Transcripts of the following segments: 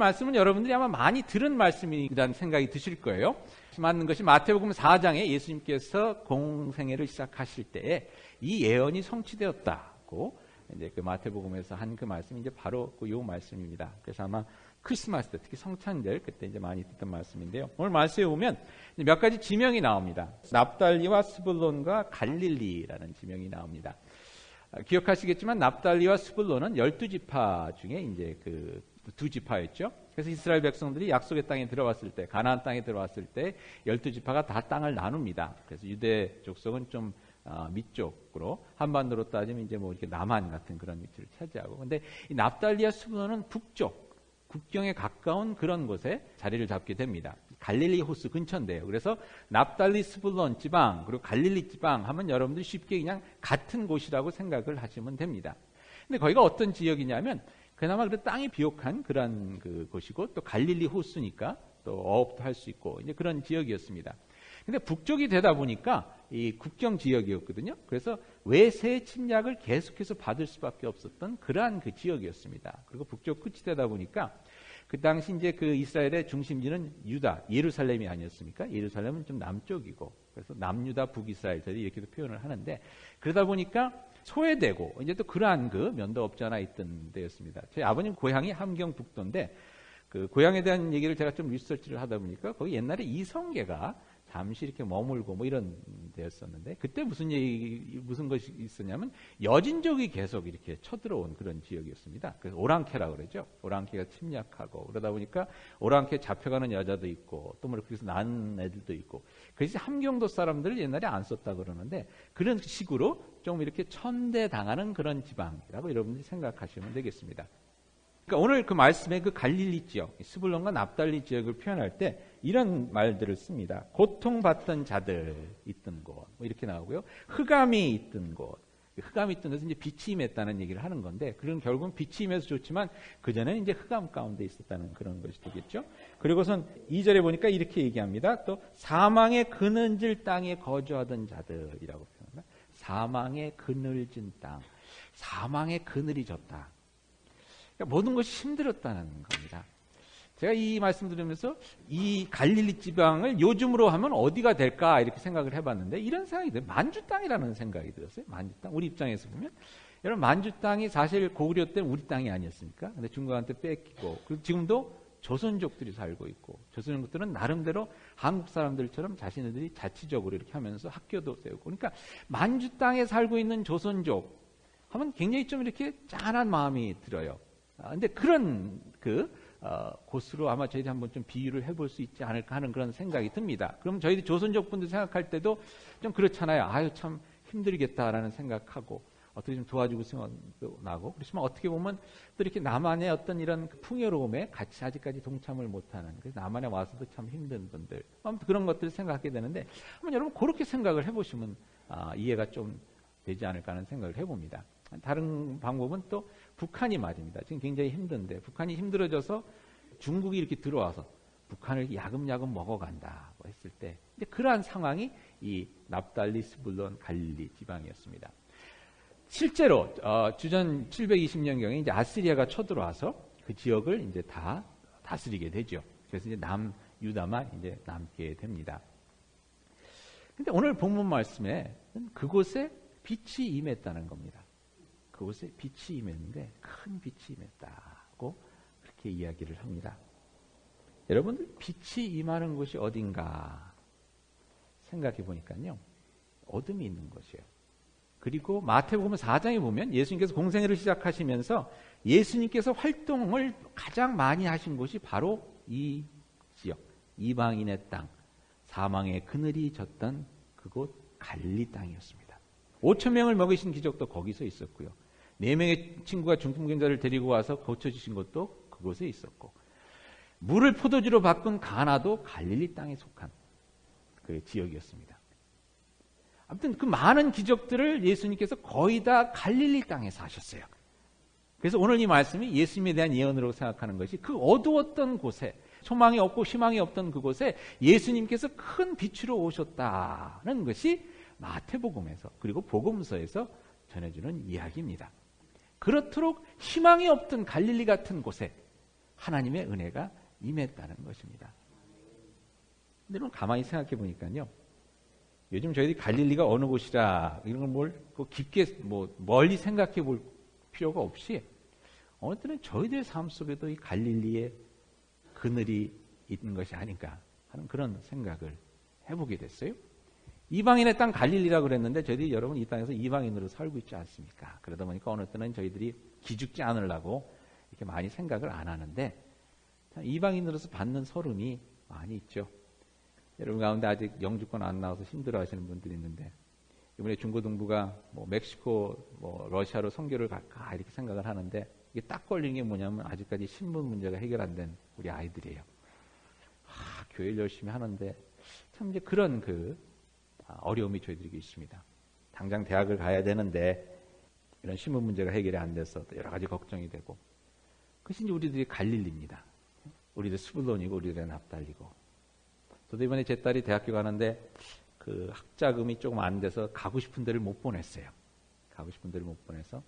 말씀은 여러분들이 아마 많이 들은 말씀이라는 생각이 드실 거예요. 맞는 것이 마태복음 4장에 예수님께서 공생애를 시작하실 때에 이 예언이 성취되었다고 이제 그 마태복음에서 한 그 말씀이 이제 바로 그 요 말씀입니다. 그래서 아마 크리스마스 때 특히 성찬절 그때 이제 많이 듣던 말씀인데요. 오늘 말씀에 보면 몇 가지 지명이 나옵니다. 납달리와 스불론과 갈릴리라는 지명이 나옵니다. 기억하시겠지만 납달리와 스불론은 12지파 중에 이제 그 두 지파였죠. 그래서 이스라엘 백성들이 약속의 땅에 들어왔을 때, 가나안 땅에 들어왔을 때 12지파가 다 땅을 나눕니다. 그래서 유대 족속은 좀 밑쪽으로, 한반도로 따지면 이제 뭐 이렇게 남한 같은 그런 위치를 차지하고, 근데 이 납달리와 스불론은 북쪽, 국경에 가까운 그런 곳에 자리를 잡게 됩니다. 갈릴리 호수 근처인데요. 그래서 납달리 스불론 지방 그리고 갈릴리 지방 하면 여러분들이 쉽게 그냥 같은 곳이라고 생각을 하시면 됩니다. 근데 거기가 어떤 지역이냐면 그나마 그 땅이 비옥한 그런 그 곳이고 또 갈릴리 호수니까 또 어업도 할 수 있고 이제 그런 지역이었습니다. 근데 북쪽이 되다 보니까 이 국경 지역이었거든요. 그래서 외세의 침략을 계속해서 받을 수밖에 없었던 그러한 그 지역이었습니다. 그리고 북쪽 끝이 되다 보니까 그 당시 이제 그 이스라엘의 중심지는 유다, 예루살렘이 아니었습니까? 예루살렘은 좀 남쪽이고 그래서 남유다, 북이스라엘 저희들이 이렇게도 표현을 하는데 그러다 보니까 소외되고 이제 또 그러한 그 면도 없지 않아 있던 데였습니다. 저희 아버님 고향이 함경북도인데 그 고향에 대한 얘기를 제가 좀 리서치를 하다 보니까 거기 옛날에 이성계가 잠시 이렇게 머물고 뭐 이런 데였었는데 그때 무슨 것이 있었냐면 여진족이 계속 이렇게 쳐들어온 그런 지역이었습니다. 그래서 오랑캐라고 그러죠. 오랑캐가 침략하고 그러다 보니까 오랑캐 잡혀가는 여자도 있고 또 뭐 그래서 난 애들도 있고 그래서 함경도 사람들을 옛날에 안 썼다 그러는데 그런 식으로 좀 이렇게 천대당하는 그런 지방이라고 여러분들이 생각하시면 되겠습니다. 그러니까 오늘 그 말씀의 그 갈릴리 지역, 스불론과 납달리 지역을 표현할 때 이런 말들을 씁니다. 고통받던 자들 있던 곳, 뭐 이렇게 나오고요. 흑암이 있던 곳, 흑암이 있던 곳은 이제 빛이 임했다는 얘기를 하는 건데, 그런 결국은 빛이 임해서 좋지만 그 전에는 이제 흑암 가운데 있었다는 그런 것이 되겠죠. 그리고선 2절에 보니까 이렇게 얘기합니다. 또 사망의 그늘진 땅에 거주하던 자들이라고 표현합니다. 사망의 그늘진 땅, 사망의 그늘이 졌다. 모든 것이 힘들었다는 겁니다. 제가 이 말씀 들으면서 이 갈릴리 지방을 요즘으로 하면 어디가 될까 이렇게 생각을 해봤는데 이런 생각이 들어요. 만주 땅이라는 생각이 들었어요. 만주 땅. 우리 입장에서 보면 여러분 만주 땅이 사실 고구려 때는 우리 땅이 아니었습니까? 근데 중국한테 뺏기고 그리고 지금도 조선족들이 살고 있고 조선족들은 나름대로 한국 사람들처럼 자신들이 자치적으로 이렇게 하면서 학교도 세우고 그러니까 만주 땅에 살고 있는 조선족 하면 굉장히 좀 이렇게 짠한 마음이 들어요. 근데 그런 곳으로 아마 저희들이 한번 좀 비유를 해볼 수 있지 않을까 하는 그런 생각이 듭니다. 그럼 저희들이 조선족 분들 생각할 때도 좀 그렇잖아요. 아유, 참 힘들겠다라는 생각하고 어떻게 좀 도와주고 생각도 나고 그렇지만 어떻게 보면 또 이렇게 남한의 어떤 이런 풍요로움에 같이 아직까지 동참을 못하는 그래서 남한에 와서도 참 힘든 분들 아무튼 그런 것들을 생각하게 되는데 한번 여러분 그렇게 생각을 해보시면 이해가 좀 되지 않을까 하는 생각을 해봅니다. 다른 방법은 또 북한이 말입니다. 지금 굉장히 힘든데 북한이 힘들어져서 중국이 이렇게 들어와서 북한을 야금야금 먹어간다고 했을 때 근데 그러한 상황이 이 납달리, 스불론, 갈릴리 지방이었습니다. 실제로 주전 720년경에 이제 아시리아가 쳐들어와서 그 지역을 이제 다 다스리게 되죠. 그래서 이제 남유다만 이제 남게 됩니다. 근데 오늘 본문 말씀에 그곳에 빛이 임했다는 겁니다. 그곳에 빛이 임했는데 큰 빛이 임했다고 그렇게 이야기를 합니다. 여러분들 빛이 임하는 곳이 어딘가 생각해 보니까요. 어둠이 있는 곳이에요. 그리고 마태복음 4장에 보면 예수님께서 공생애를 시작하시면서 예수님께서 활동을 가장 많이 하신 곳이 바로 이 지역, 이방인의 땅, 사망의 그늘이 졌던 그곳 갈릴리 땅이었습니다. 5,000명을 먹이신 기적도 거기서 있었고요. 4명의 친구가 중풍병자를 데리고 와서 고쳐주신 것도 그곳에 있었고 물을 포도주로 바꾼 가나도 갈릴리 땅에 속한 그 지역이었습니다. 아무튼 그 많은 기적들을 예수님께서 거의 다 갈릴리 땅에서 하셨어요. 그래서 오늘 이 말씀이 예수님에 대한 예언으로 생각하는 것이 그 어두웠던 곳에 소망이 없고 희망이 없던 그곳에 예수님께서 큰 빛으로 오셨다는 것이 마태복음에서 그리고 복음서에서 전해주는 이야기입니다. 그렇도록 희망이 없던 갈릴리 같은 곳에 하나님의 은혜가 임했다는 것입니다. 근데 여러분 가만히 생각해 보니까요. 요즘 저희들이 갈릴리가 어느 곳이라 이런 걸 뭘 깊게 멀리 생각해 볼 필요가 없이 어느 때는 저희들의 삶 속에도 이 갈릴리의 그늘이 있는 것이 아닌가 하는 그런 생각을 해보게 됐어요. 이방인의 땅 갈릴리라고 그랬는데 저희들이 여러분 이 땅에서 이방인으로 살고 있지 않습니까? 그러다 보니까 어느 때는 저희들이 기죽지 않으려고 이렇게 많이 생각을 안 하는데 이방인으로서 받는 서름이 많이 있죠. 여러분 가운데 아직 영주권 안 나와서 힘들어하시는 분들이 있는데 이번에 중고등부가 멕시코, 러시아로 선교를 갈까 이렇게 생각을 하는데 이게 딱 걸리는 게 뭐냐면 아직까지 신분 문제가 해결 안 된 우리 아이들이에요. 교회를 열심히 하는데 참 이제 그런 어려움이 저희들에게 있습니다. 당장 대학을 가야 되는데 이런 신분 문제가 해결이 안 돼서 여러 가지 걱정이 되고 그것이 이제 우리들이 갈릴리입니다. 우리들 스불론이고 우리들은 납달리고 저도 이번에 제 딸이 대학교 가는데 그 학자금이 조금 안 돼서 가고 싶은 데를 못 보냈어요. 가고 싶은 데를 못 보내서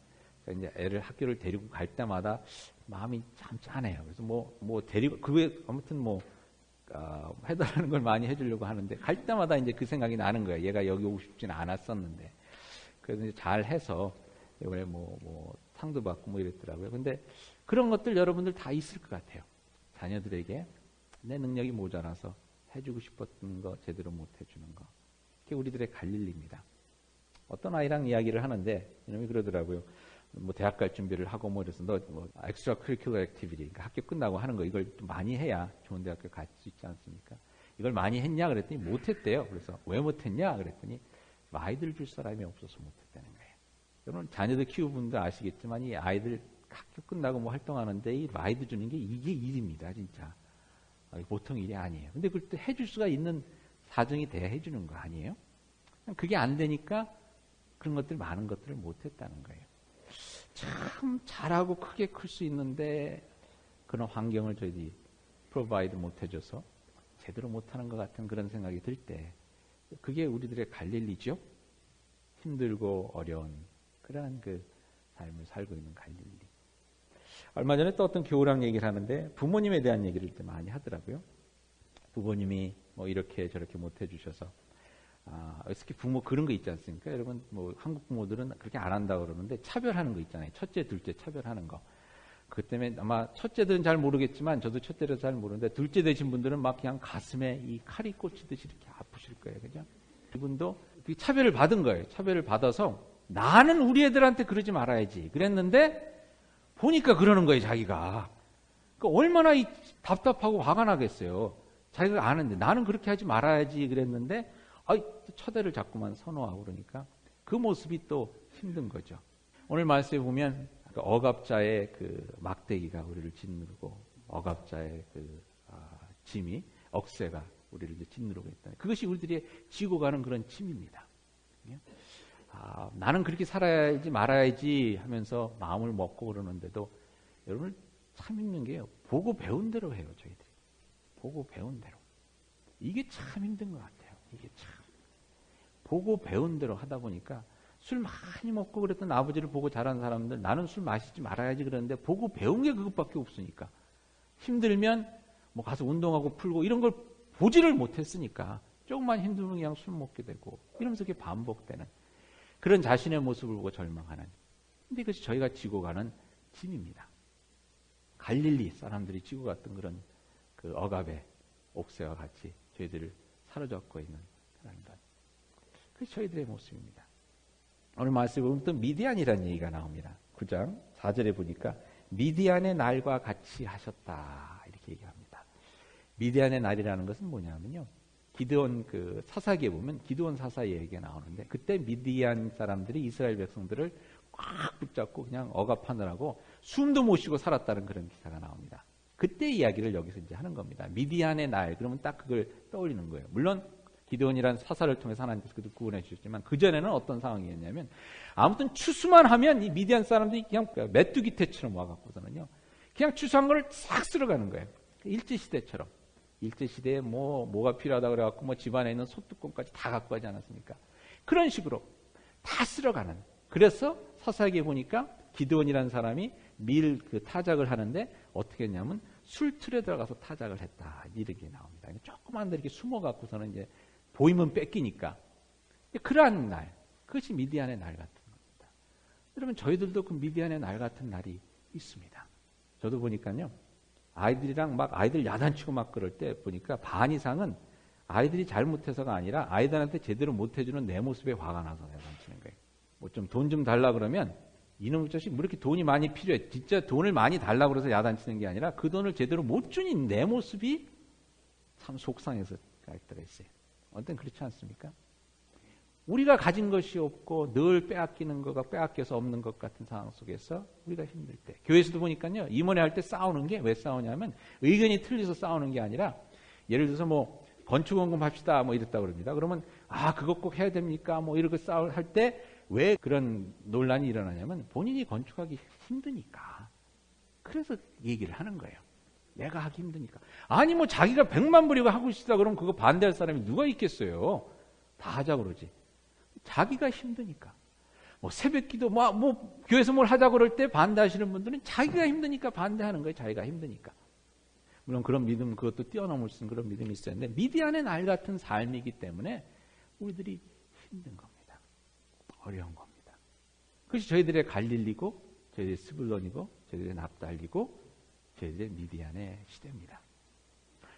그러니까 이제 애를 학교를 데리고 갈 때마다 마음이 참 짠해요. 그래서 데리고 그게 아무튼 해달라는 걸 많이 해주려고 하는데 갈 때마다 이제 그 생각이 나는 거예요. 얘가 여기 오고 싶지는 않았었는데 그래서 이제 잘 해서 이번에 상도 받고 이랬더라고요. 근데 그런 것들 여러분들 다 있을 것 같아요. 자녀들에게 내 능력이 모자라서 해주고 싶었던 거 제대로 못 해주는 거. 그게 우리들의 갈릴리입니다. 어떤 아이랑 이야기를 하는데 이놈이 그러더라고요. 대학 갈 준비를 하고 이래서 너 extra curricular activity, 그러니까 학교 끝나고 하는 거 이걸 좀 많이 해야 좋은 대학교 갈 수 있지 않습니까? 이걸 많이 했냐 그랬더니 못했대요. 그래서 왜 못했냐 그랬더니 아이들 줄 사람이 없어서 못했다는 거예요. 여러분 자녀들 키우는 분들 아시겠지만 이 아이들 학교 끝나고 활동하는데 이 라이드 주는 게 이게 일입니다, 진짜. 보통 일이 아니에요. 근데 그걸 또 해줄 수가 있는 사정이 돼야 해주는 거 아니에요? 그게 안 되니까 그런 것들 많은 것들을 못했다는 거예요. 참 잘하고 크게 클 수 있는데 그런 환경을 저희들이 프로바이드 못해줘서 제대로 못하는 것 같은 그런 생각이 들 때 그게 우리들의 갈릴리죠. 힘들고 어려운 그러한 삶을 살고 있는 갈릴리. 얼마 전에 또 어떤 교우랑 얘기를 하는데 부모님에 대한 얘기를 또 많이 하더라고요. 부모님이 이렇게 저렇게 못해주셔서 특히 부모 그런 거 있지 않습니까? 여러분 한국 부모들은 그렇게 안 한다고 그러는데 차별하는 거 있잖아요. 첫째, 둘째 차별하는 거. 그 때문에 아마 첫째들은 잘 모르겠지만 저도 첫째를 잘 모르는데 둘째 되신 분들은 막 그냥 가슴에 이 칼이 꽂히듯이 이렇게 아프실 거예요. 그죠? 이분도 차별을 받은 거예요. 차별을 받아서 나는 우리 애들한테 그러지 말아야지 그랬는데 보니까 그러는 거예요, 자기가. 그러니까 얼마나 답답하고 화가 나겠어요. 자기가 아는데 나는 그렇게 하지 말아야지 그랬는데 첫애를 자꾸만 선호하고 그러니까 그 모습이 또 힘든 거죠. 오늘 말씀에 보면 억압자의 막대기가 우리를 짓누르고 억압자의 짐이 억새가 우리를 이제 짓누르고 있다. 그것이 우리들이 지고 가는 그런 짐입니다. 나는 그렇게 살아야지 말아야지 하면서 마음을 먹고 그러는데도 여러분 참 힘든 게요. 보고 배운 대로 해요. 저희들이. 보고 배운 대로. 이게 참 힘든 것 같아요. 이게 참. 보고 배운 대로 하다 보니까 술 많이 먹고 그랬던 아버지를 보고 자란 사람들 나는 술 마시지 말아야지 그러는데 보고 배운 게 그것밖에 없으니까 힘들면 가서 운동하고 풀고 이런 걸 보지를 못했으니까 조금만 힘들면 그냥 술 먹게 되고 이러면서 그게 반복되는 그런 자신의 모습을 보고 절망하는. 근데 이것이 저희가 지고 가는 짐입니다. 갈릴리 사람들이 지고 갔던 그런 억압의 옥새와 같이 저희들을 사로잡고 있는 그런 것. 그게 저희들의 모습입니다. 오늘 말씀에 보면 또 미디안이라는 얘기가 나옵니다. 9장 4절에 보니까 미디안의 날과 같이 하셨다 이렇게 얘기합니다. 미디안의 날이라는 것은 뭐냐면요. 기드온 사사기에 보면 기드온 사사 얘기가 나오는데 그때 미디안 사람들이 이스라엘 백성들을 꽉 붙잡고 그냥 억압하느라고 숨도 못 쉬고 살았다는 그런 기사가 나옵니다. 그때 이야기를 여기서 이제 하는 겁니다. 미디안의 날 그러면 딱 그걸 떠올리는 거예요. 물론 기드온이라는 사사를 통해서 하나님께서 그들 구원해 주셨지만 그전에는 어떤 상황이었냐면 아무튼 추수만 하면 이 미디안 사람들이 그냥 메뚜기 떼처럼 와갖고서는요 그냥 추수한 걸 싹 쓸어가는 거예요. 일제시대처럼. 일제시대에 뭐가 필요하다고 그래갖고 집안에 있는 소뚜껑까지 다 갖고 가지 않았습니까? 그런 식으로 다 쓸어가는. 그래서 사사기에 보니까 기드온이라는 사람이 밀 타작을 하는데 어떻게 했냐면 술틀에 들어가서 타작을 했다. 이렇게 나옵니다. 조그만 데 이렇게 숨어갖고서는 이제 보이면 뺏기니까. 그러한 날, 그것이 미디안의 날 같은 겁니다. 여러분, 저희들도 그 미디안의 날 같은 날이 있습니다. 저도 보니까요, 아이들이랑 막 아이들 야단치고 막 그럴 때 보니까 반 이상은 아이들이 잘못해서가 아니라 아이들한테 제대로 못해주는 내 모습에 화가 나서 야단치는 거예요. 뭐 좀 돈 좀 달라 그러면 이놈의 자식 뭐 이렇게 돈이 많이 필요해. 진짜 돈을 많이 달라 그래서 야단치는 게 아니라 그 돈을 제대로 못 주니 내 모습이 참 속상해서 갈 때가 있어요. 어떤 그렇지 않습니까? 우리가 가진 것이 없고 늘 빼앗기는 거가 빼앗겨서 없는 것 같은 상황 속에서 우리가 힘들 때, 교회에서도 보니까요, 임원회 할 때 싸우는 게 왜 싸우냐면 의견이 틀려서 싸우는 게 아니라, 예를 들어서 뭐 건축원금 합시다 뭐 이랬다 그럽니다. 그러면 그거 꼭 해야 됩니까? 뭐 이렇게 할 때 왜 그런 논란이 일어나냐면 본인이 건축하기 힘드니까. 그래서 얘기를 하는 거예요. 내가 하기 힘드니까. 아니 뭐 자기가 100만 불이고 하고 싶다 그러면 그거 반대할 사람이 누가 있겠어요? 다 하자 그러지. 자기가 힘드니까. 뭐 새벽기도 뭐 교회에서 뭘 하자 그럴 때 반대하시는 분들은 자기가 힘드니까 반대하는 거예요. 자기가 힘드니까. 물론 그런 믿음, 그것도 뛰어넘을 수 있는 그런 믿음이 있어야 하는데, 미디안의 날 같은 삶이기 때문에 우리들이 힘든 겁니다. 어려운 겁니다. 그것이 저희들의 갈릴리고, 저희들의 스불론이고, 저희들의 납달리고, 저희들의 미디안의 시대입니다.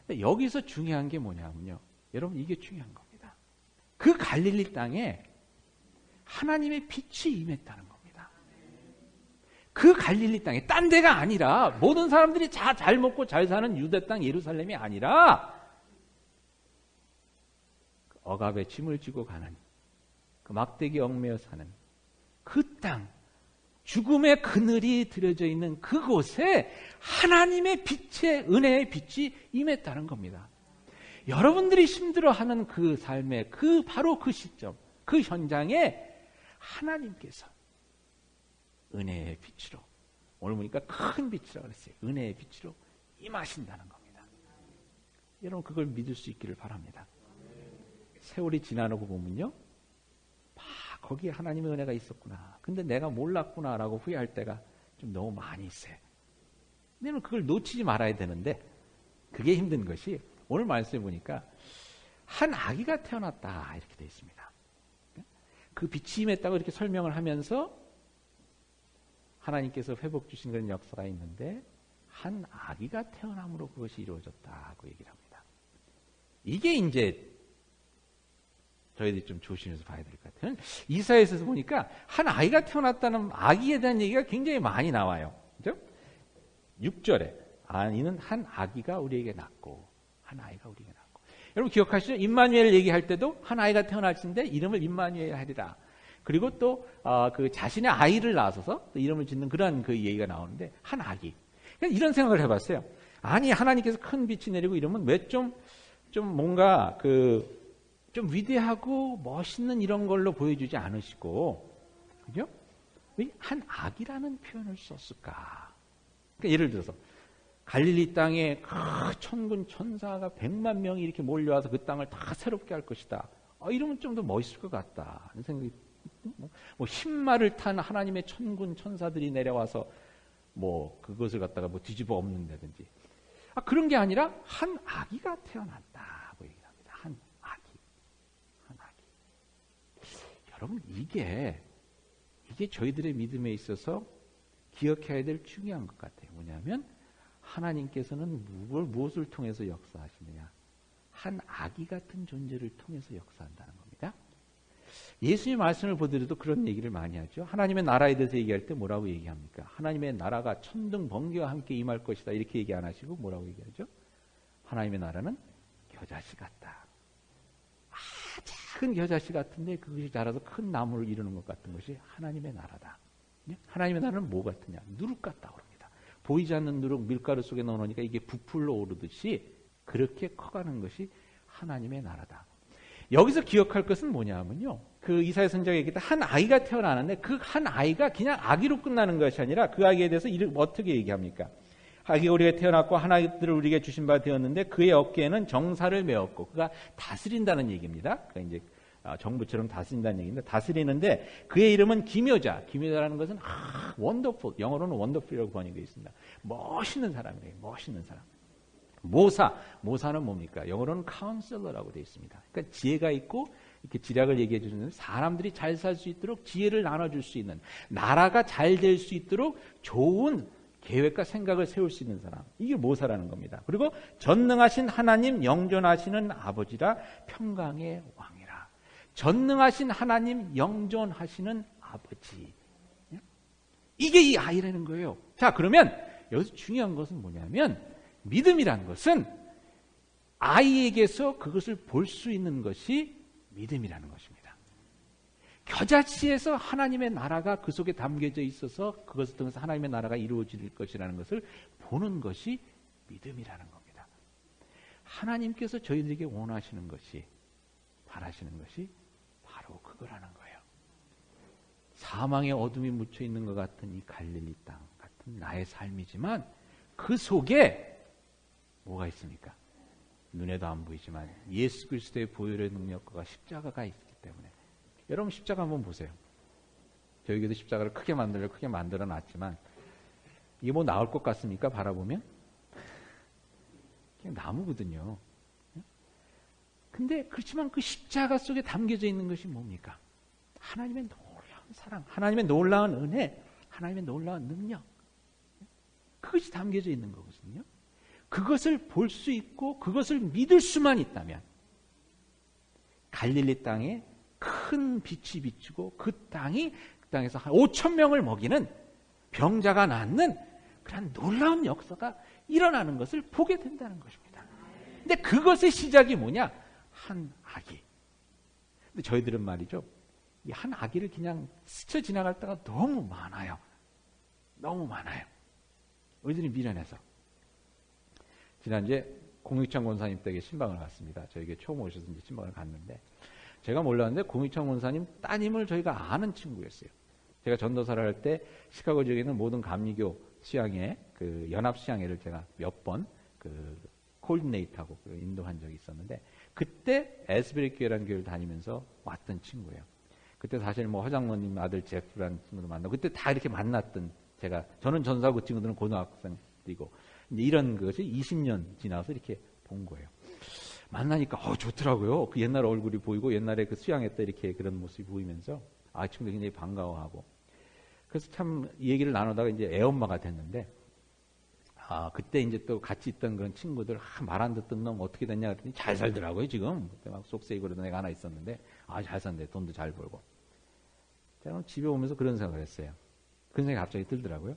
근데 여기서 중요한 게 뭐냐면요, 여러분, 이게 중요한 겁니다. 그 갈릴리 땅에 하나님의 빛이 임했다는 겁니다. 그 갈릴리 땅에, 딴 데가 아니라, 모든 사람들이 잘 먹고 잘 사는 유대 땅 예루살렘이 아니라, 억압의 짐을 지고 가는, 그 막대기 얽매여 사는 그 땅, 죽음의 그늘이 들여져 있는 그곳에 하나님의 빛의, 은혜의 빛이 임했다는 겁니다. 여러분들이 힘들어하는 그 삶의 바로 그 시점, 그 현장에 하나님께서 은혜의 빛으로, 오늘 보니까 큰 빛이라고 그랬어요. 은혜의 빛으로 임하신다는 겁니다. 여러분, 그걸 믿을 수 있기를 바랍니다. 세월이 지나고 보면요, 거기에 하나님의 은혜가 있었구나. 근데 내가 몰랐구나라고 후회할 때가 좀 너무 많이 있어요. 근데 그걸 놓치지 말아야 되는데, 그게 힘든 것이, 오늘 말씀해 보니까 한 아기가 태어났다 이렇게 되어 있습니다. 그 빛이 임했다고 이렇게 설명을 하면서 하나님께서 회복 주신 그런 역사가 있는데, 한 아기가 태어남으로 그것이 이루어졌다고 얘기를 합니다. 이게 이제 저희들이 좀 조심해서 봐야 될 것 같아요. 이사야에서 보니까 한 아이가 태어났다는, 아기에 대한 얘기가 굉장히 많이 나와요. 그죠? 6절에 이는 한 아기가 우리에게 낳고, 한 아이가 우리에게 낳고. 여러분 기억하시죠? 임마누엘 얘기할 때도 한 아이가 태어났는데 이름을 임마누엘 하리라. 그리고 또 그 자신의 아이를 낳아서 또 이름을 짓는 그런 그 얘기가 나오는데, 한 아기. 그러니까 이런 생각을 해봤어요. 아니 하나님께서 큰 빛이 내리고 이러면 왜 좀 뭔가 좀 위대하고 멋있는 이런 걸로 보여주지 않으시고, 그죠? 왜 한 아기라는 표현을 썼을까? 그러니까 예를 들어서 갈릴리 땅에 천군 천사가 100만 명이 이렇게 몰려와서 그 땅을 다 새롭게 할 것이다. 이러면 좀 더 멋있을 것 같다. 하는 생각이, 뭐 흰말을 탄 하나님의 천군 천사들이 내려와서 뭐 그것을 갖다가 뭐 뒤집어 엎는다든지, 그런 게 아니라 한 아기가 태어났다고 얘기합니다. 한 아기. 여러분, 이게 저희들의 믿음에 있어서 기억해야 될 중요한 것 같아요. 뭐냐면 하나님께서는 무엇을 통해서 역사하시느냐? 한 아기 같은 존재를 통해서 역사한다는 겁니다. 예수님 말씀을 보더라도 그런 얘기를 많이 하죠. 하나님의 나라에 대해서 얘기할 때 뭐라고 얘기합니까? 하나님의 나라가 천둥 번개와 함께 임할 것이다 이렇게 얘기 안 하시고 뭐라고 얘기하죠? 하나님의 나라는 겨자씨 같다. 작은 겨자씨 같은데 그것이 자라서 큰 나무를 이루는 것 같은 것이 하나님의 나라다. 하나님의 나라는 뭐 같으냐? 누룩 같다고 합니다. 보이지 않는 누룩 밀가루 속에 넣어놓으니까 이게 부풀러 오르듯이 그렇게 커가는 것이 하나님의 나라다. 여기서 기억할 것은 뭐냐면요, 그 이사야 선지자가 얘기했다 한 아이가 태어나는데 그 한 아이가 그냥 아기로 끝나는 것이 아니라 그 아기에 대해서 어떻게 얘기합니까? 아기가 우리가 태어났고 한 아이들을 우리에게 주신 바 되었는데 그의 어깨에는 정사를 메었고, 그가 다스린다는 얘기입니다. 그러니까 이제 정부처럼 다스린다는 얘기인데 다스리는데 그의 이름은 기묘자. 기묘자라는 것은 원더풀, 영어로는 원더풀이라고 번역되어 있습니다. 멋있는 사람이에요. 멋있는 사람. 모사는 뭡니까? 영어로는 카운셀러라고 되어 있습니다. 그러니까 지혜가 있고 이렇게 지략을 얘기해 주는 사람들이 잘 살 수 있도록 지혜를 나눠줄 수 있는 나라가 잘 될 수 있도록 좋은 계획과 생각을 세울 수 있는 사람. 이게 모사라는 겁니다. 그리고 전능하신 하나님 영존하시는 아버지라 평강의 왕이라. 전능하신 하나님 영존하시는 아버지. 이게 이 아이라는 거예요. 자, 그러면 여기서 중요한 것은 뭐냐면 믿음이란 것은 아이에게서 그것을 볼 수 있는 것이 믿음이라는 것입니다. 겨자씨에서 하나님의 나라가 그 속에 담겨져 있어서 그것을 통해서 하나님의 나라가 이루어질 것이라는 것을 보는 것이 믿음이라는 겁니다. 하나님께서 저희들에게 원하시는 것이, 바라시는 것이 바로 그거라는 거예요. 사망의 어둠이 묻혀 있는 것 같은 이 갈릴리 땅 같은 나의 삶이지만 그 속에 뭐가 있습니까? 눈에도 안 보이지만 예수 그리스도의 보혈의 능력과 십자가가 있기 때문에 여러분 십자가 한번 보세요. 저에게도 십자가를 크게 만들어 놨지만 이게 뭐 나올 것 같습니까? 바라보면 그냥 나무거든요. 근데 그렇지만 그 십자가 속에 담겨져 있는 것이 뭡니까? 하나님의 놀라운 사랑, 하나님의 놀라운 은혜, 하나님의 놀라운 능력, 그것이 담겨져 있는 거거든요. 그것을 볼 수 있고 그것을 믿을 수만 있다면 갈릴리 땅에 큰 빛이 비추고 그 땅에서 한 5천 명을 먹이는 병자가 낫는 그런 놀라운 역사가 일어나는 것을 보게 된다는 것입니다. 근데 그것의 시작이 뭐냐? 한 아기. 근데 저희들은 말이죠, 이 한 아기를 그냥 스쳐 지나갈 때가 너무 많아요. 너무 많아요. 우리들이 미련해서. 지난주에 공익창 권사님 댁에 신방을 갔습니다. 저에게 처음 오셔서 이제 신방을 갔는데 제가 몰랐는데 공익창 권사님 따님을 저희가 아는 친구였어요. 제가 전도사를 할 때 시카고 지역에 있는 모든 감리교 수양회, 그 연합 수양회를 제가 몇 번 그 코디네이트하고 인도한 적이 있었는데 그때 에스베리 교회라는 교회를 다니면서 왔던 친구예요. 그때 사실 뭐 허장로님 아들 제프라는 친구도 만나고 그때 다 이렇게 만났던 저는 전사고 그 친구들은 고등학생이고 이런 것이 20년 지나서 이렇게 본 거예요. 만나니까 좋더라고요. 그 옛날 얼굴이 보이고 옛날에 그 수양회 때 이렇게 그런 모습이 보이면서 친구들이 굉장히 반가워하고 그래서 참 얘기를 나누다가 이제 애엄마가 됐는데 그때 이제 또 같이 있던 그런 친구들 말 안 듣던 놈 어떻게 됐냐 그랬더니 잘 살더라고요. 지금 그때 막 속세이고 그러던 애가 하나 있었는데 잘 산대. 돈도 잘 벌고. 제가 집에 오면서 그런 생각을 했어요. 그런 생각이 갑자기 들더라고요.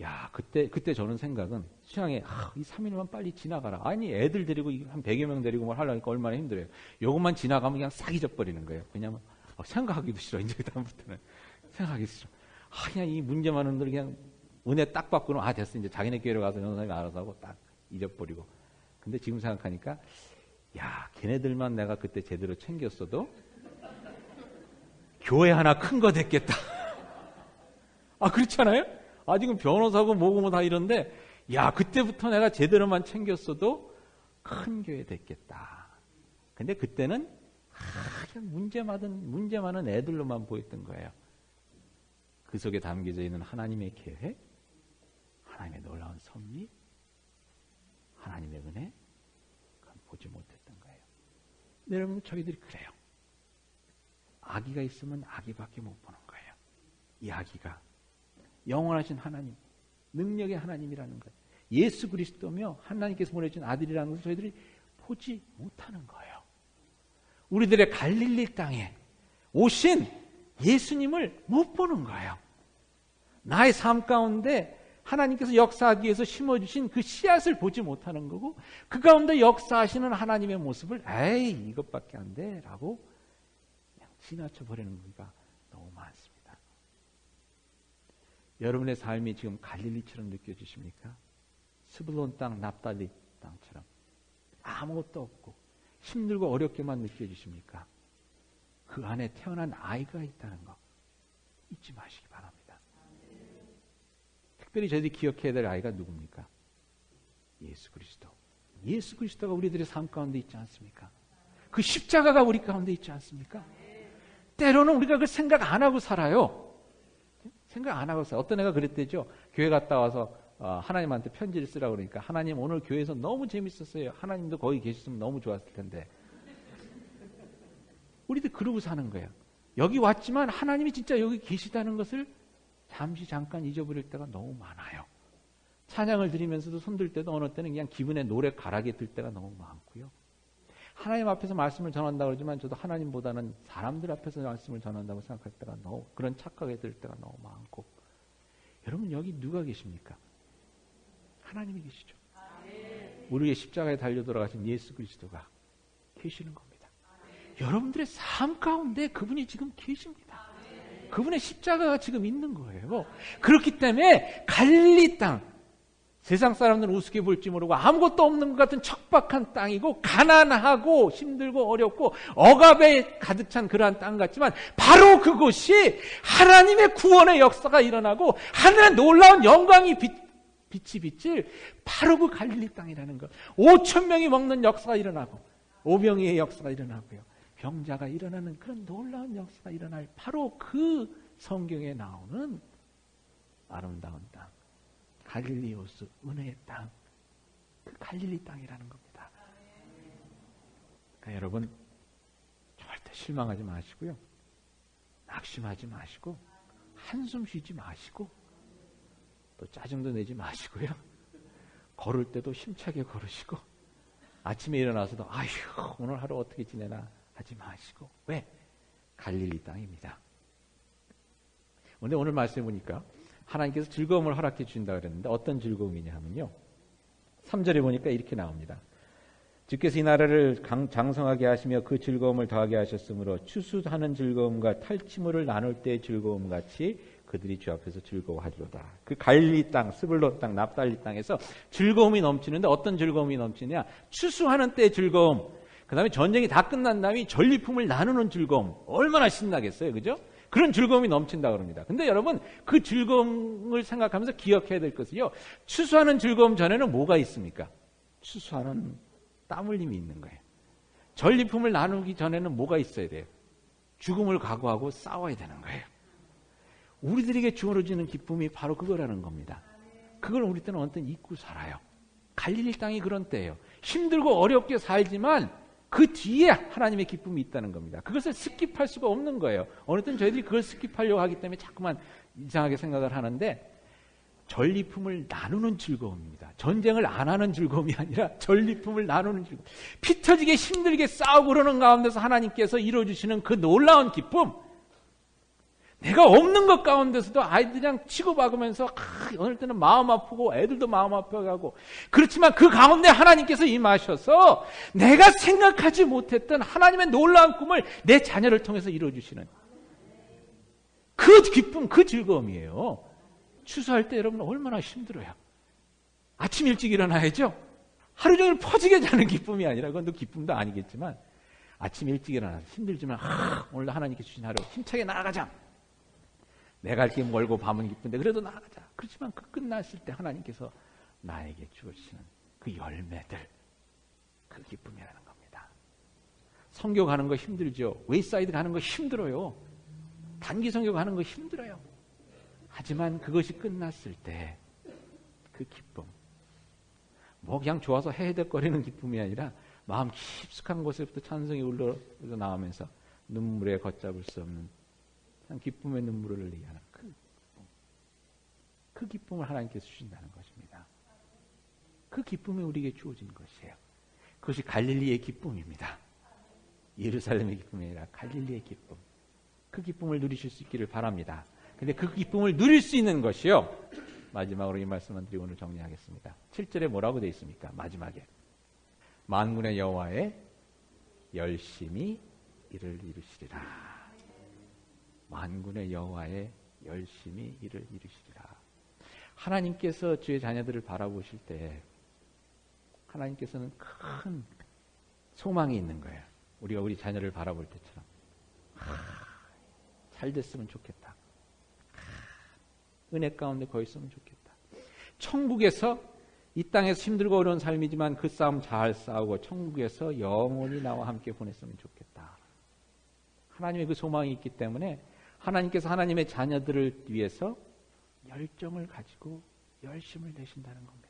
야, 그때 저는 생각은 수양에 이 3일만 빨리 지나가라. 아니 애들 데리고 한 100여 명 데리고 뭘 하려니까 얼마나 힘들어요. 요것만 지나가면 그냥 싹 잊어버리는 거예요. 왜냐면 생각하기도 싫어. 이제 그다음부터는 생각하기 싫어. 그냥 이 문제 많은 들 그냥 은혜 딱 받고는 됐어. 이제 자기네 교회로 가서 연사님이 알아서 하고 딱 잊어버리고. 근데 지금 생각하니까 걔네들만 내가 그때 제대로 챙겼어도 교회 하나 큰 거 됐겠다. 그렇지 않아요? 지금 변호사고 뭐고 뭐 다 이런데 그때부터 내가 제대로만 챙겼어도 큰 교회 됐겠다. 근데 그때는 문제 많은 애들로만 보였던 거예요. 그 속에 담겨져 있는 하나님의 계획, 하나님의 놀라운 섭리, 하나님의 은혜, 그건 보지 못했던 거예요. 여러분, 저희들이 그래요. 아기가 있으면 아기밖에 못 보는 거예요. 이 아기가 영원하신 하나님, 능력의 하나님이라는 것, 예수 그리스도며 하나님께서 보내준 아들이라는 것을 저희들이 보지 못하는 거예요. 우리들의 갈릴리 땅에 오신 예수님을 못 보는 거예요. 나의 삶 가운데 하나님께서 역사하기 위해서 심어주신 그 씨앗을 보지 못하는 거고 그 가운데 역사하시는 하나님의 모습을 이것밖에 안 돼 라고 그냥 지나쳐버리는 경우가 너무 많습니다. 여러분의 삶이 지금 갈릴리처럼 느껴지십니까? 스불론 땅, 납달리 땅처럼 아무것도 없고 힘들고 어렵게만 느껴지십니까? 그 안에 태어난 아이가 있다는 거 잊지 마시기 바랍니다. 특별히 저희들이 기억해야 될 아이가 누굽니까? 예수 그리스도. 예수 그리스도가 우리들의 삶 가운데 있지 않습니까? 그 십자가가 우리 가운데 있지 않습니까? 때로는 우리가 그 생각 안 하고 살아요. 생각 안 하고 살아요. 어떤 애가 그랬대죠. 교회 갔다 와서 하나님한테 편지를 쓰라고 그러니까 하나님 오늘 교회에서 너무 재밌었어요. 하나님도 거기 계셨으면 너무 좋았을 텐데. 우리도 그러고 사는 거예요. 여기 왔지만 하나님이 진짜 여기 계시다는 것을 잠깐 잊어버릴 때가 너무 많아요. 찬양을 드리면서도 손들 때도 어느 때는 그냥 기분에 노래 가락이 들 때가 너무 많고요. 하나님 앞에서 말씀을 전한다고 그러지만 저도 하나님보다는 사람들 앞에서 말씀을 전한다고 생각할 때가 너무, 그런 착각이 들 때가 너무 많고. 여러분 여기 누가 계십니까? 하나님이 계시죠. 우리의 십자가에 달려 돌아가신 예수 그리스도가 계시는 겁니다. 여러분들의 삶 가운데 그분이 지금 계십니다. 그분의 십자가가 지금 있는 거예요. 그렇기 때문에 갈릴리 땅, 세상 사람들은 우습게 볼지 모르고 아무것도 없는 것 같은 척박한 땅이고 가난하고 힘들고 어렵고 억압에 가득 찬 그러한 땅 같지만 바로 그곳이 하나님의 구원의 역사가 일어나고 하나님의 놀라운 영광이 빛이 비칠 바로 그 갈릴리 땅이라는 것. 5천 명이 먹는 역사가 일어나고 오병이의 역사가 일어나고요. 병자가 일어나는 그런 놀라운 역사가 일어날 바로 그 성경에 나오는 아름다운 땅. 갈릴리오스 은혜의 땅, 그 갈릴리 땅이라는 겁니다. 그러니까 여러분 절대 실망하지 마시고요, 낙심하지 마시고 한숨 쉬지 마시고 또 짜증도 내지 마시고요, 걸을 때도 힘차게 걸으시고 아침에 일어나서도 아휴 오늘 하루 어떻게 지내나 하지 마시고. 왜? 갈릴리 땅입니다. 근데 오늘 말씀해 보니까 하나님께서 즐거움을 허락해 주신다 그랬는데 어떤 즐거움이냐 하면요, 3절에 보니까 이렇게 나옵니다. 주께서 이 나라를 장성하게 하시며 그 즐거움을 더하게 하셨으므로 추수하는 즐거움과 탈취물을 나눌 때의 즐거움 같이 그들이 주 앞에서 즐거워하리로다. 그 갈릴리 땅, 스불론 땅, 납달리 땅에서 즐거움이 넘치는데 어떤 즐거움이 넘치냐? 추수하는 때의 즐거움, 그 다음에 전쟁이 다 끝난 다음에 전리품을 나누는 즐거움. 얼마나 신나겠어요, 그죠? 그런 즐거움이 넘친다 그럽니다. 근데 여러분 그 즐거움을 생각하면서 기억해야 될 것은요, 추수하는 즐거움 전에는 뭐가 있습니까? 추수하는 땀 흘림이 있는 거예요. 전리품을 나누기 전에는 뭐가 있어야 돼요? 죽음을 각오하고 싸워야 되는 거예요. 우리들에게 주어지는 기쁨이 바로 그거라는 겁니다. 그걸 우리 때는 어떤 잊고 살아요. 갈릴리 땅이 그런 때예요. 힘들고 어렵게 살지만 그 뒤에 하나님의 기쁨이 있다는 겁니다. 그것을 스킵할 수가 없는 거예요. 어느 때는 저희들이 그걸 스킵하려고 하기 때문에 자꾸만 이상하게 생각을 하는데, 전리품을 나누는 즐거움입니다. 전쟁을 안 하는 즐거움이 아니라 전리품을 나누는 즐거움. 피 터지게 힘들게 싸우고 그러는 가운데서 하나님께서 이루어주시는 그 놀라운 기쁨. 내가 없는 것 가운데서도 아이들이랑 치고 박으면서 어느 때는 마음 아프고 애들도 마음 아파가고, 그렇지만 그 가운데 하나님께서 임하셔서 내가 생각하지 못했던 하나님의 놀라운 꿈을 내 자녀를 통해서 이루어주시는 그 기쁨, 그 즐거움이에요. 추수할 때 여러분 얼마나 힘들어요. 아침 일찍 일어나야죠. 하루 종일 퍼지게 자는 기쁨이 아니라, 그건 또 기쁨도 아니겠지만 아침 일찍 일어나서 힘들지만 오늘 하나님께 주신 하루 힘차게 나아가자. 내가 갈 게 멀고 밤은 기쁜데 그래도 나가자. 그렇지만 그 끝났을 때 하나님께서 나에게 주시는 그 열매들, 그 기쁨이라는 겁니다. 선교 가는 거 힘들죠. 웨이사이드 가는 거 힘들어요. 단기 선교 가는 거 힘들어요. 하지만 그것이 끝났을 때 그 기쁨, 뭐 그냥 좋아서 헤헤덕거리는 기쁨이 아니라 마음 깊숙한 곳에부터 찬송이 울러 나오면서 눈물에 걷잡을 수 없는 기쁨의 눈물을 흘리게 하는 그 기쁨을 하나님께서 주신다는 것입니다. 그 기쁨이 우리에게 주어진 것이에요. 그것이 갈릴리의 기쁨입니다. 예루살렘의 기쁨이 아니라 갈릴리의 기쁨. 그 기쁨을 누리실 수 있기를 바랍니다. 근데 그 기쁨을 누릴 수 있는 것이요, 마지막으로 이 말씀을 드리고 오늘 정리하겠습니다. 7절에 뭐라고 되어 있습니까? 마지막에 만군의 여호와의 열심히 이를 이루시리라. 만군의 여호와의 열심히 이를 이루시리라. 하나님께서 주의 자녀들을 바라보실 때 하나님께서는 큰 소망이 있는 거예요. 우리가 우리 자녀를 바라볼 때처럼 잘 됐으면 좋겠다. 은혜 가운데 거 있으면 좋겠다. 천국에서 이 땅에서 힘들고 어려운 삶이지만 그 싸움 잘 싸우고 천국에서 영원히 나와 함께 보냈으면 좋겠다. 하나님의 그 소망이 있기 때문에 하나님께서 하나님의 자녀들을 위해서 열정을 가지고 열심을 내신다는 겁니다.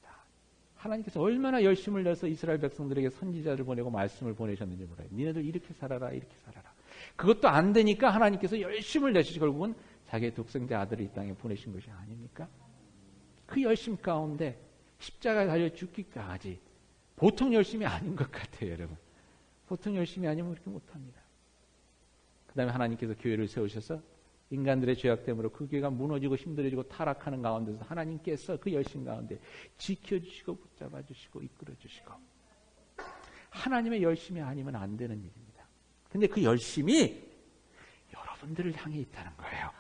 하나님께서 얼마나 열심을 내서 이스라엘 백성들에게 선지자를 보내고 말씀을 보내셨는지 몰라요. 니네들 이렇게 살아라, 이렇게 살아라. 그것도 안 되니까 하나님께서 열심을 내시고 결국은 자기의 독생자 아들을 이 땅에 보내신 것이 아닙니까? 그 열심 가운데 십자가에 달려 죽기까지 보통 열심이 아닌 것 같아요, 여러분. 보통 열심이 아니면 그렇게 못합니다. 그 다음에 하나님께서 교회를 세우셔서 인간들의 죄악됨으로 그 교회가 무너지고 힘들어지고 타락하는 가운데서 하나님께서 그 열심 가운데 지켜주시고 붙잡아주시고 이끌어주시고, 하나님의 열심이 아니면 안 되는 일입니다. 근데 그 열심이 여러분들을 향해 있다는 거예요.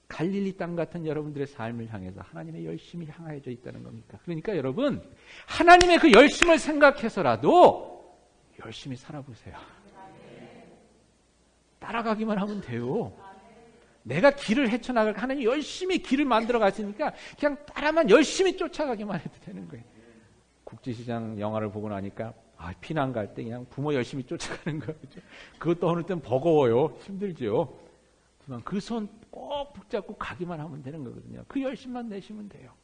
갈릴리 땅 같은 여러분들의 삶을 향해서 하나님의 열심이 향하여져 있다는 겁니까? 그러니까 여러분, 하나님의 그 열심을 생각해서라도 열심히 살아보세요. 따라가기만 하면 돼요. 내가 길을 헤쳐나갈, 하나님 열심히 길을 만들어 가시니까 그냥 따라만 열심히 쫓아가기만 해도 되는 거예요. 국제시장 영화를 보고 나니까 피난 갈 때 그냥 부모 열심히 쫓아가는 거죠. 그것도 어느 때는 버거워요. 힘들죠. 하지만 그 손 꼭 붙잡고 가기만 하면 되는 거거든요. 그 열심만 내시면 돼요.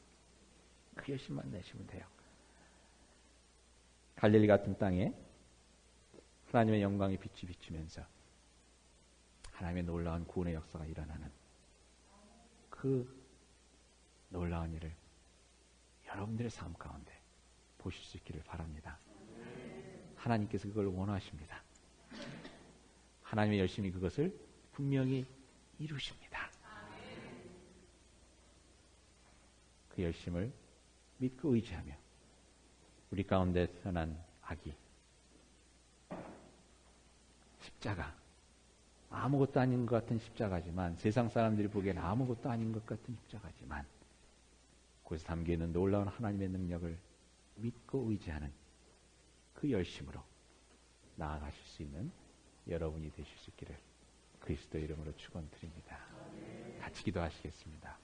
그 열심만 내시면 돼요. 갈릴리 같은 땅에 하나님의 영광의 빛이 비추면서 하나님의 놀라운 구원의 역사가 일어나는 그 놀라운 일을 여러분들의 삶 가운데 보실 수 있기를 바랍니다. 하나님께서 그걸 원하십니다. 하나님의 열심히 그것을 분명히 이루십니다. 그 열심을 믿고 의지하며 우리 가운데 태어난 아기, 십자가, 아무것도 아닌 것 같은 십자가지만, 세상 사람들이 보기에는 아무것도 아닌 것 같은 십자가지만, 거기서 담겨있는 놀라운 하나님의 능력을 믿고 의지하는 그 열심으로 나아가실 수 있는 여러분이 되실 수 있기를 그리스도 이름으로 축원드립니다. 같이 기도하시겠습니다.